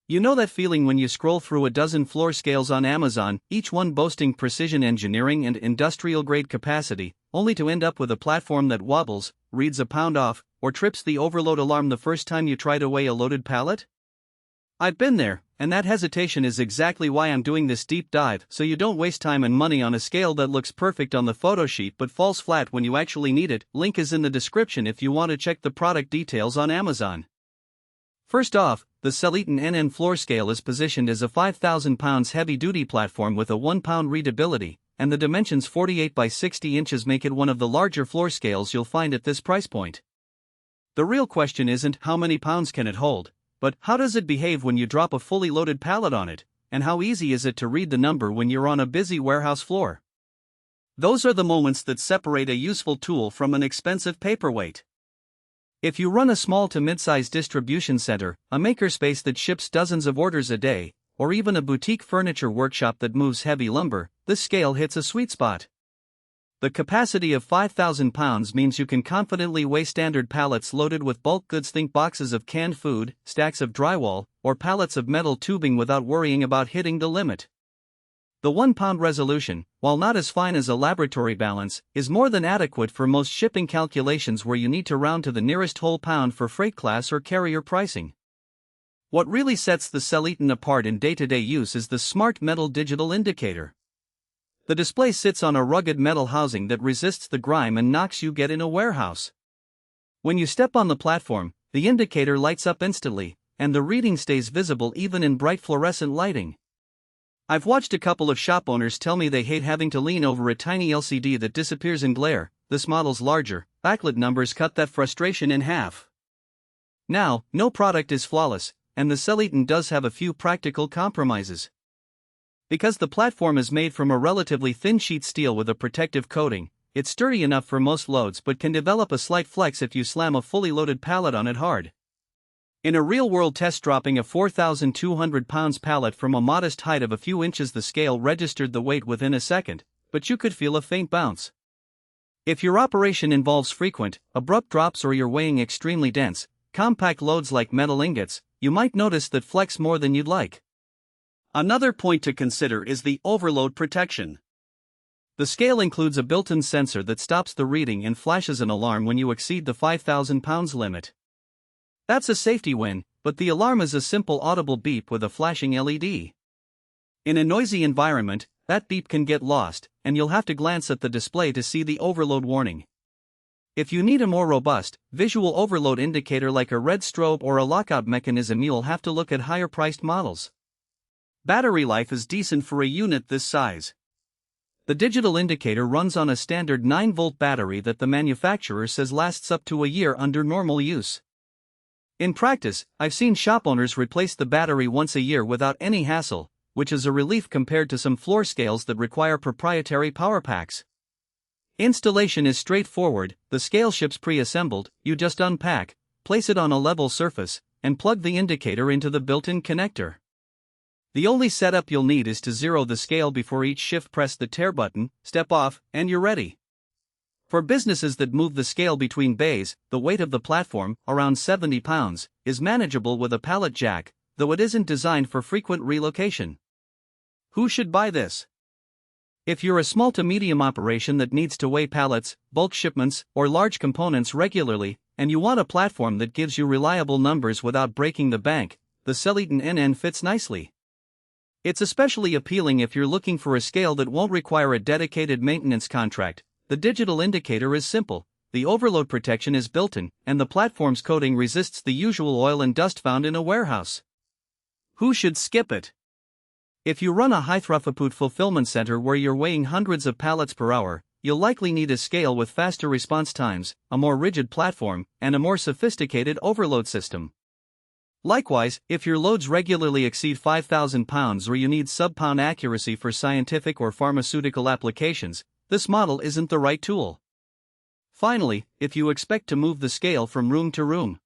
You know that feeling when you scroll through a dozen floor scales on Amazon, each one boasting precision engineering and industrial-grade capacity, only to end up with a platform that wobbles, reads a pound off, or trips the overload alarm the first time you try to weigh a loaded pallet? I've been there, and that hesitation is exactly why I'm doing this deep dive, so you don't waste time and money on a scale that looks perfect on the photo sheet but falls flat when you actually need it. Link is in the description if you want to check the product details on Amazon. First off, the SellEton NN floor scale is positioned as a 5,000 pounds heavy-duty platform with a 1 pound readability, and the dimensions 48 by 60 inches make it one of the larger floor scales you'll find at this price point. The real question isn't how many pounds can it hold, but how does it behave when you drop a fully loaded pallet on it, and how easy is it to read the number when you're on a busy warehouse floor? Those are the moments that separate a useful tool from an expensive paperweight. If you run a small to mid-sized distribution center, a makerspace that ships dozens of orders a day, or even a boutique furniture workshop that moves heavy lumber, this scale hits a sweet spot. The capacity of 5,000 pounds means you can confidently weigh standard pallets loaded with bulk goods. Think boxes of canned food, stacks of drywall, or pallets of metal tubing without worrying about hitting the limit. The 1 pound resolution, while not as fine as a laboratory balance, is more than adequate for most shipping calculations where you need to round to the nearest whole pound for freight class or carrier pricing. What really sets the SellEton apart in day-to-day use is the smart metal digital indicator. The display sits on a rugged metal housing that resists the grime and knocks you get in a warehouse. When you step on the platform, the indicator lights up instantly, and the reading stays visible even in bright fluorescent lighting. I've watched a couple of shop owners tell me they hate having to lean over a tiny LCD that disappears in glare. This model's larger, backlit numbers cut that frustration in half. Now, no product is flawless, and the SellEton does have a few practical compromises. Because the platform is made from a relatively thin sheet steel with a protective coating, it's sturdy enough for most loads but can develop a slight flex if you slam a fully loaded pallet on it hard. In a real-world test dropping a 4,200 pounds pallet from a modest height of a few inches, the scale registered the weight within a second, but you could feel a faint bounce. If your operation involves frequent, abrupt drops or you're weighing extremely dense, compact loads like metal ingots, you might notice that flex more than you'd like. Another point to consider is the overload protection. The scale includes a built-in sensor that stops the reading and flashes an alarm when you exceed the 5,000 pounds limit. That's a safety win, but the alarm is a simple audible beep with a flashing LED. In a noisy environment, that beep can get lost, and you'll have to glance at the display to see the overload warning. If you need a more robust, visual overload indicator like a red strobe or a lockout mechanism, you'll have to look at higher-priced models. Battery life is decent for a unit this size. The digital indicator runs on a standard 9-volt battery that the manufacturer says lasts up to a year under normal use. In practice, I've seen shop owners replace the battery once a year without any hassle, which is a relief compared to some floor scales that require proprietary power packs. Installation is straightforward. The scale ships pre-assembled. You just unpack, place it on a level surface, and plug the indicator into the built-in connector. The only setup you'll need is to zero the scale before each shift. Press the tare button, step off, and you're ready. For businesses that move the scale between bays, the weight of the platform, around 70 pounds, is manageable with a pallet jack, though it isn't designed for frequent relocation. Who should buy this? If you're a small to medium operation that needs to weigh pallets, bulk shipments, or large components regularly, and you want a platform that gives you reliable numbers without breaking the bank, the SellEton NN fits nicely. It's especially appealing if you're looking for a scale that won't require a dedicated maintenance contract. The digital indicator is simple, the overload protection is built-in, and the platform's coating resists the usual oil and dust found in a warehouse. Who should skip it? If you run a high-throughput fulfillment center where you're weighing hundreds of pallets per hour, you'll likely need a scale with faster response times, a more rigid platform, and a more sophisticated overload system. Likewise, if your loads regularly exceed 5,000 pounds or you need sub-pound accuracy for scientific or pharmaceutical applications, this model isn't the right tool. Finally, if you expect to move the scale from room to room,